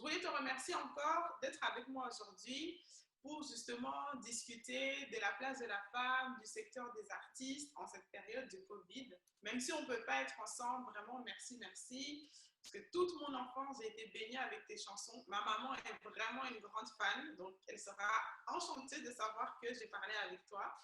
voulais te remercier encore d'être avec moi aujourd'hui pour justement discuter de la place de la femme, du secteur des artistes en cette période de Covid. Même si on ne peut pas être ensemble, vraiment, merci, merci. Parce que toute mon enfance, j'ai été baignée avec tes chansons. Ma maman est vraiment une grande fan, donc elle sera enchantée de savoir que j'ai parlé avec toi.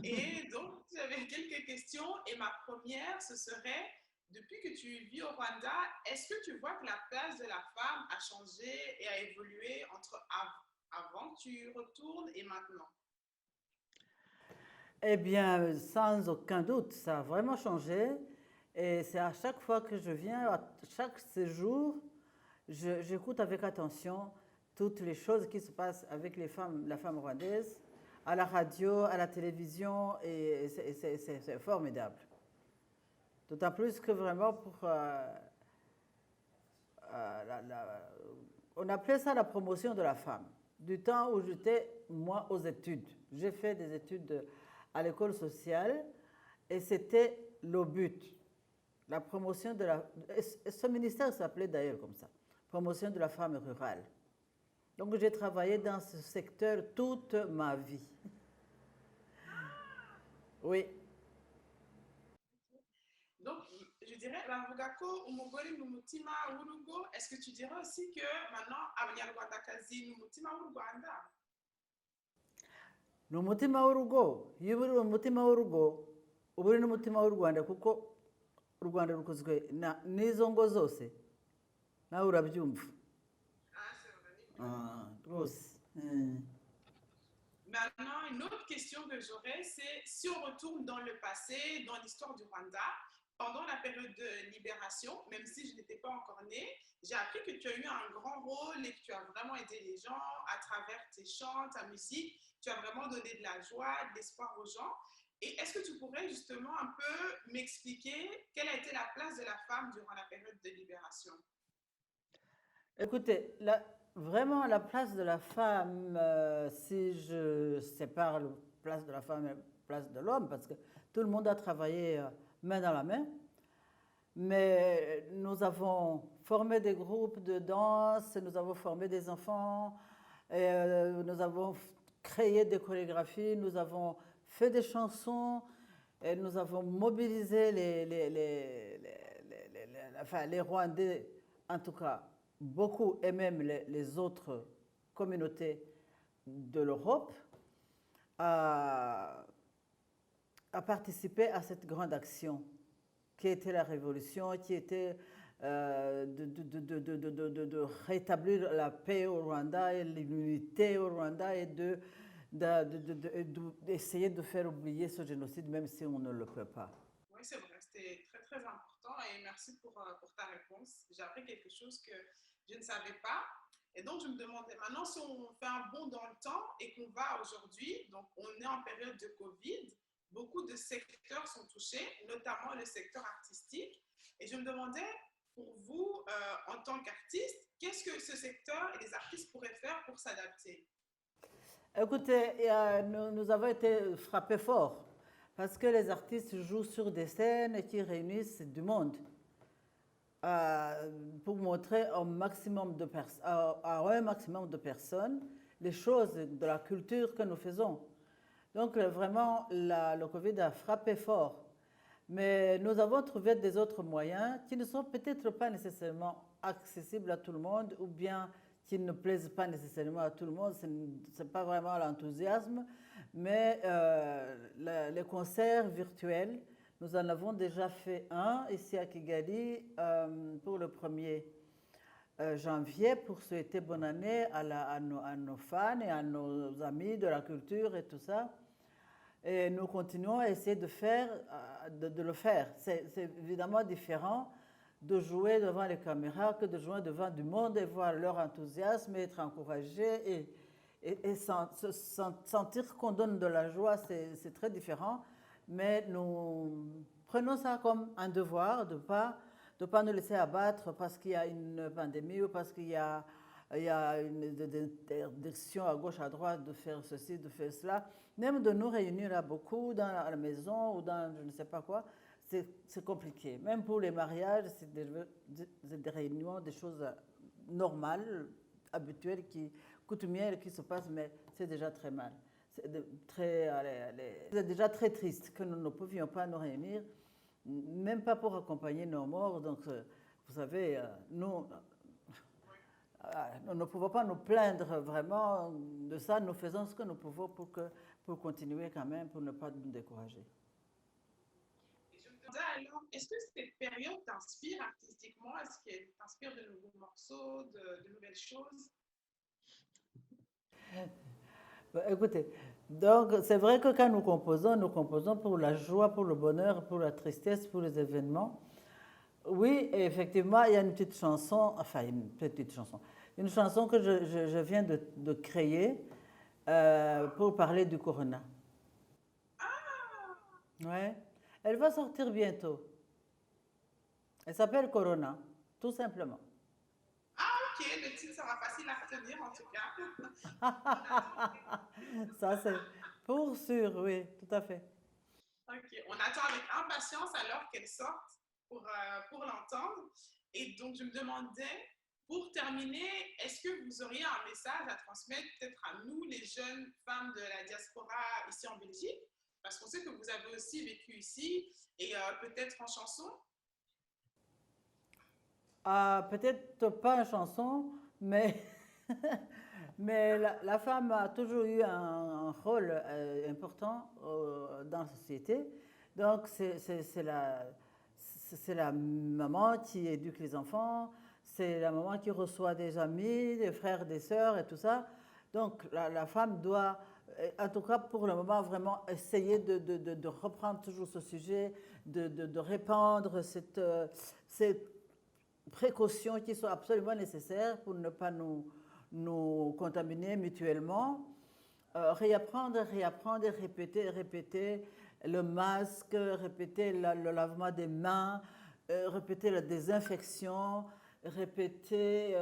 Et donc, j'avais quelques questions. Et ma première, ce serait, depuis que tu vis au Rwanda, est-ce que tu vois que la place de la femme a changé et a évolué entre avant que tu retournes et maintenant? Eh bien, sans aucun doute, ça a vraiment changé. Et c'est à chaque fois que je viens, à chaque séjour, j'écoute avec attention toutes les choses qui se passent avec les femmes, la femme rwandaise, à la radio, à la télévision, et c'est formidable. D'autant plus que vraiment, on appelait ça la promotion de la femme. Du temps où j'étais, moi, aux études. J'ai fait des études à l'école sociale et c'était le but. La promotion de la... Ce ministère s'appelait d'ailleurs comme ça. Promotion de la femme rurale. Donc j'ai travaillé dans ce secteur toute ma vie. Oui. Donc, je dirais, Ravugako, Umugori, Numutima, Urugo. Est-ce que tu dirais aussi que maintenant, Abanyarwandakazi, Numutima, Urwanda? Ni umutima w'urugo. Iyo uri umutima w'urugo uba uri n'umutima w'u Rwanda kuko u Rwanda rukozwe n'izo ngo zose nawe urabyumva. Ah, c'est vrai. Rwose. Maintenant, une autre question que j'aurais, c'est si on retourne dans le passé, dans l'histoire du Rwanda, pendant la période de libération, même si je n'étais pas encore née, j'ai appris que tu as eu un grand rôle et que tu as vraiment aidé les gens à travers tes chants, ta musique. Tu as vraiment donné de la joie, de l'espoir aux gens. Et est-ce que tu pourrais justement un peu m'expliquer quelle a été la place de la femme durant la période de libération? Écoutez, vraiment la place de la femme, si je sépare la place de la femme et la place de l'homme, parce que tout le monde a travaillé main dans la main, mais nous avons formé des groupes de danse, nous avons formé des enfants, nous avons créé des chorégraphies, nous avons fait des chansons, et nous avons mobilisé enfin, les Rwandais, en tout cas beaucoup, et même les autres communautés de l'Europe, à, à participer à cette grande action qui était la révolution, qui était de rétablir la paix au Rwanda et l'unité au Rwanda et d'essayer de faire oublier ce génocide, même si on ne le peut pas. Oui, c'est vrai, c'était très, très important et merci pour ta réponse. J'ai appris quelque chose que je ne savais pas. Et donc, je me demandais maintenant si on fait un bond dans le temps et qu'on va aujourd'hui, donc on est en période de Covid, beaucoup de secteurs sont touchés, notamment le secteur artistique. Et je me demandais, pour vous, en tant qu'artiste, qu'est-ce que ce secteur et les artistes pourraient faire pour s'adapter? Écoutez, nous avons été frappés fort parce que les artistes jouent sur des scènes qui réunissent du monde pour montrer à un maximum de personnes les choses de la culture que nous faisons. Donc vraiment, le Covid a frappé fort. Mais nous avons trouvé des autres moyens qui ne sont peut-être pas nécessairement accessibles à tout le monde ou bien qui ne plaisent pas nécessairement à tout le monde. Ce n'est pas vraiment l'enthousiasme. Mais les concerts virtuels, nous en avons déjà fait un ici à Kigali pour le 1er janvier pour souhaiter bonne année à nos fans et à nos amis de la culture et tout ça. Et nous continuons à essayer de le faire. C'est évidemment différent de jouer devant les caméras que de jouer devant du monde et voir leur enthousiasme et être encouragé et sentir qu'on donne de la joie, c'est très différent. Mais nous prenons ça comme un devoir de pas nous laisser abattre parce qu'il y a une pandémie ou parce il y a une interdiction à gauche, à droite de faire ceci, de faire cela. Même de nous réunir à beaucoup dans la maison ou dans je ne sais pas quoi, c'est compliqué. Même pour les mariages, c'est des réunions, des choses normale, habituelle, coutumière qui se passe, mais c'est déjà très mal. C'est déjà très triste que nous ne pouvions pas nous réunir, même pas pour accompagner nos morts. Donc, vous savez, nous ne pouvons pas nous plaindre vraiment de ça. Nous faisons ce que nous pouvons pour continuer quand même, pour ne pas nous décourager. Et je me demandais alors, est-ce que cette période t'inspire artistiquement? Est-ce qu'elle t'inspire de nouveaux morceaux, de nouvelles choses? Écoutez, donc c'est vrai que quand nous composons pour la joie, pour le bonheur, pour la tristesse, pour les événements. Oui, et effectivement, il y a une petite chanson, enfin une chanson que je viens de créer pour parler du corona. Ouais, elle va sortir bientôt. Elle s'appelle Corona, tout simplement. Ah, ok, le titre sera facile à retenir en tout cas. Ça, c'est pour sûr, oui, tout à fait. Ok, on attend avec impatience alors qu'elle sorte pour l'entendre. Et donc, je me demandais, pour terminer, est-ce que vous auriez un message à transmettre peut-être à nous, les jeunes femmes de la diaspora ici en Belgique? Parce qu'on sait que vous avez aussi vécu ici et peut-être en chanson. Peut-être pas une chanson, mais, mais la femme a toujours eu un rôle important dans la société. Donc, c'est la maman qui éduque les enfants, c'est la maman qui reçoit des amis, des frères, des sœurs et tout ça. Donc, la femme doit, en tout cas pour le moment, vraiment essayer de reprendre toujours ce sujet, de répandre cette précautions qui sont absolument nécessaires pour ne pas nous contaminer mutuellement. Réapprendre et répéter le masque, répéter le lavement des mains, répéter la désinfection, répéter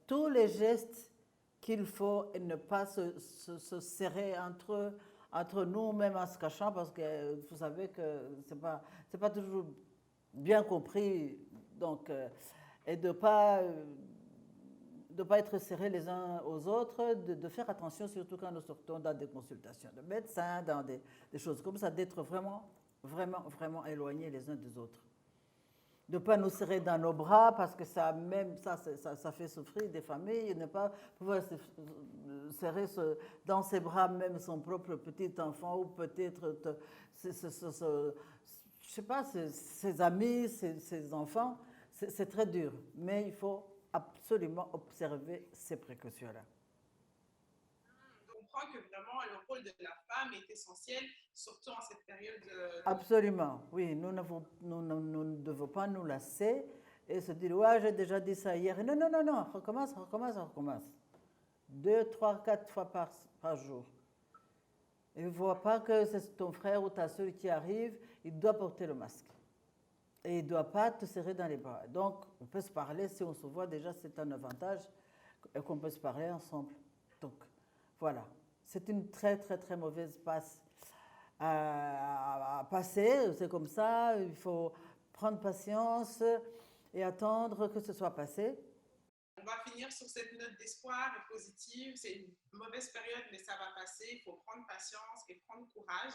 tous les gestes qu'il faut et ne pas se serrer entre nous, même en se cachant, parce que vous savez que c'est pas toujours bien compris, donc, et de pas être serrés les uns aux autres, de faire attention, surtout quand nous sortons dans des consultations de médecins, dans des choses comme ça, d'être vraiment éloignés les uns des autres. De ne pas nous serrer dans nos bras, parce que ça fait souffrir des familles, ne pas pouvoir serrer dans ses bras même son propre petit enfant, ou peut-être, je ne sais pas, ses amis, ses enfants. C'est très dur, mais il faut absolument observer ces précautions-là. On comprend que vraiment le rôle de la femme est essentiel, surtout en cette période de... Absolument, oui. Nous ne devons pas nous lasser et se dire, ouais, j'ai déjà dit ça hier. Non, non, non, non, recommence. 2, 3, 4 fois par jour. Et ne vois pas que c'est ton frère ou ta soeur qui arrive, il doit porter le masque. Et il ne doit pas te serrer dans les bras. Donc, on peut se parler, si on se voit déjà, c'est un avantage, et qu'on peut se parler ensemble. Donc, voilà. C'est une très, très, très mauvaise passe à passer. C'est comme ça, il faut prendre patience et attendre que ce soit passé. On va finir sur cette note d'espoir et positive. C'est une mauvaise période, mais ça va passer. Il faut prendre patience et prendre courage.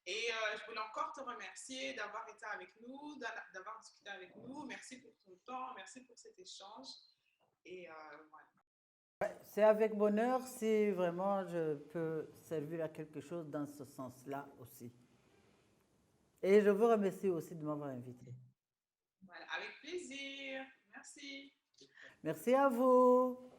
Et je voulais encore te remercier d'avoir été avec nous, d'avoir discuté avec nous. Merci pour ton temps, merci pour cet échange. Et voilà. Ouais, c'est avec bonheur si vraiment je peux servir à quelque chose dans ce sens-là aussi. Et je vous remercie aussi de m'avoir invité. Voilà, avec plaisir. Merci. Merci à vous.